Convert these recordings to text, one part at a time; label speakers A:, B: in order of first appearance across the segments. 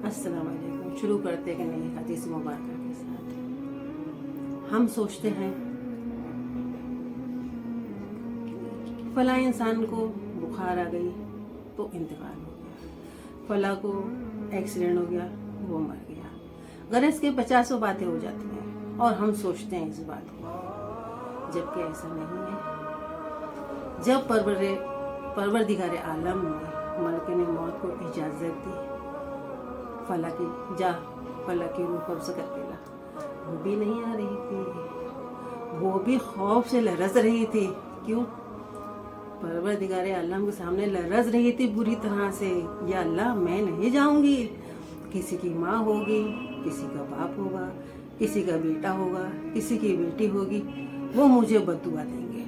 A: अस्सलाम वालेकुम। शुरू करते हैं नई हदीस मुबारक के साथ। हम सोचते हैं फला इंसान को बुखार आ गई तो इंतकाल हो गया, फला को एक्सीडेंट हो गया, वो मर गया। गरज के 50 बातें हो जाती हैं और हम सोचते हैं इस बात को, जबकि ऐसा नहीं है। जब परवरदिगार आलम ने मलके ने मौत को इजाज़त दी, फला की रूह कब्ज़ करके ला, वो भी नहीं आ रही थी, वो भी खौफ से लरज़ रही थी। क्यों? परवरदिगार आलम के सामने लरज़ रही थी बुरी तरह से, या अल्लाह मैं नहीं जाऊंगी। किसी की माँ होगी, किसी का बाप होगा, किसी का बेटा होगा, किसी की बेटी होगी, वो मुझे बद्दुआ देंगे।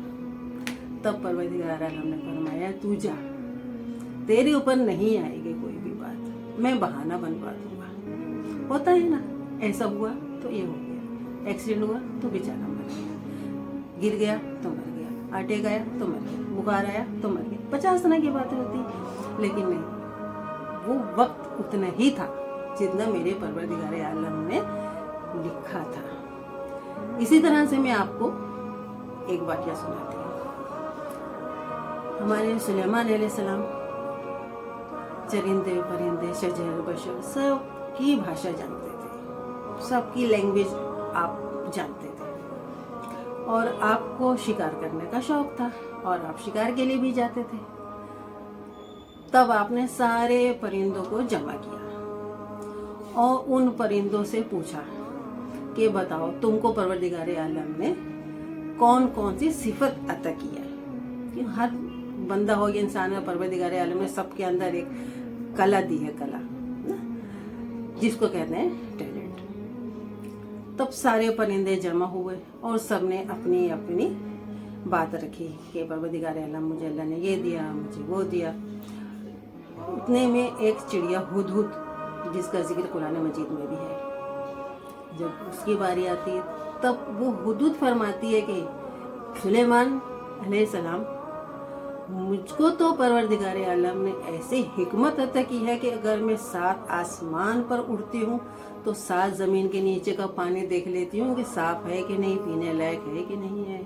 A: तब परवरदिगार आलम ने फरमाया तू जा, तेरे ऊपर नहीं आएगी कोई भी बात, मैं बहाना बनवा दूंगा। होता है ना, ऐसा हुआ तो ये हो गया, एक्सीडेंट हुआ तो बेचारा मर गया, गिर गया तो मर गया, आटे गया तो मर गया, बुखार आया तो मर गया। 50 तरह की बातें होती, लेकिन नहीं, वो वक्त उतना ही था जितना मेरे परवरदिगार आलम ने लिखा था। इसी तरह से मैं आपको एक वाक़या सुनाती हूँ। हमारे सुलेमान अलैहिस्सलाम चरिंदे परिंदे शजर बशर सब की भाषा जानते थे, सबकी लैंग्वेज आप जानते थे, और आपको शिकार करने का शौक था और आप शिकार के लिए भी जाते थे। तब आपने सारे परिंदों को जमा किया और उन परिंदों से पूछा कि बताओ तुमको परवरदिगार आलम ने कौन कौन सी सिफत अता की है। कि हर बंदा हो या इंसान है, परवरदिगार आलम ने सबके अंदर एक कला दी है, कला ना, जिसको कहते हैं टैलेंट। तब सारे परिंदे जमा हुए और सबने अपनी अपनी बात रखी कि परवरदिगार आलम मुझे अल्लाह ने ये दिया, मुझे वो दिया। उतने में एक चिड़िया हुदहुद, जिसका जिक्र कुरान मजीद में भी है, जब उसकी बारी आती है तब वो हुदहुद फरमाती है कि सुलेमान अलैहिस्सलाम, मुझको तो परवरदिगार आलम ने ऐसे हिकमत अता की है कि अगर मैं 7 आसमान पर उड़ती हूँ तो 7 जमीन के नीचे का पानी देख लेती हूँ कि साफ है कि नहीं, पीने लायक है कि नहीं है।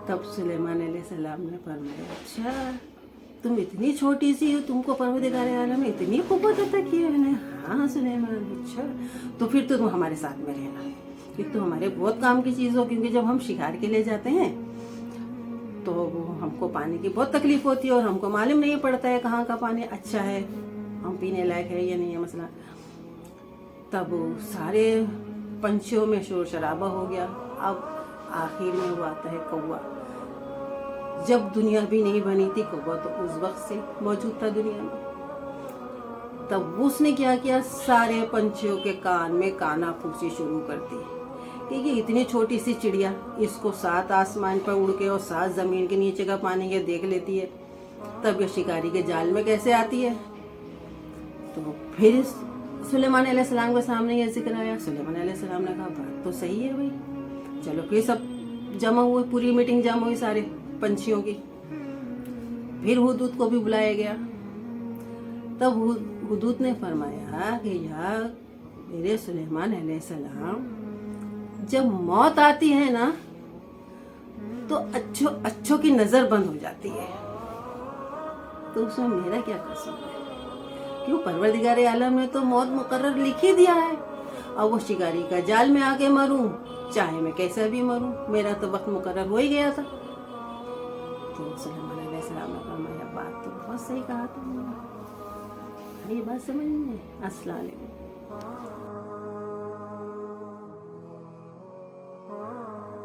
A: तब सुलेमान अलैहिस्सलाम ने फरमाया अच्छा तुम इतनी छोटी सी हो, तुमको परवरदिगार आलम ने इतनी कुव्वत अता की है। हाँ सुलेमान, अच्छा तो फिर तो तुम हमारे साथ में रहना, फिर तो हमारे बहुत काम की चीज़ हो, क्योंकि जब हम शिकार के लिए जाते हैं तो हमको पानी की बहुत तकलीफ होती है और हमको मालूम नहीं पड़ता है कहाँ का पानी अच्छा है, हम पीने लायक है या नहीं है मसला। तब सारे पंछियों में शोर शराबा हो गया। अब आखिर में वो आता है कौवा। जब दुनिया भी नहीं बनी थी, कौवा तो उस वक्त से मौजूद था दुनिया में। तब उसने क्या किया, सारे पंछियों के कान में काना फूसी शुरू कर दी कि ये इतनी छोटी सी चिड़िया, इसको 7 आसमान पर उड़ के और 7 जमीन के नीचे का पानी ये देख लेती है, तब ये शिकारी के जाल में कैसे आती है। तो फिर सुलेमान अलैहिस्सलाम के सामने ये जिक्र आया। सुलेमान अलैहिस्सलाम ने कहा बात तो सही है भाई, चलो फिर सब जमा हुए, पूरी मीटिंग जमा हुई सारे पंछियों की। फिर हुदहुद को भी बुलाया गया। तब हुदहुद ने फरमाया कि यार मेरे सुलेमान अलैहिस्सलाम, जब मौत आती है ना तो अच्छों की नजर बंद हो जाती है, तो उसमें मेरा क्या कसूर है। क्यों? परवरदिगार आलम ने तो मौत मुकर्रर लिख ही दिया है। अब वो शिकारी का जाल में आके मरूं, चाहे मैं कैसा भी मरूं, मेरा तो वक्त मुकर्रर हो ही गया था। तो सुलेमान अलैहिस्सलाम ने फरमाया बात तो बहुत सही कहा तुमने, ये बात समझ में। अस्सलाम वालेकुम।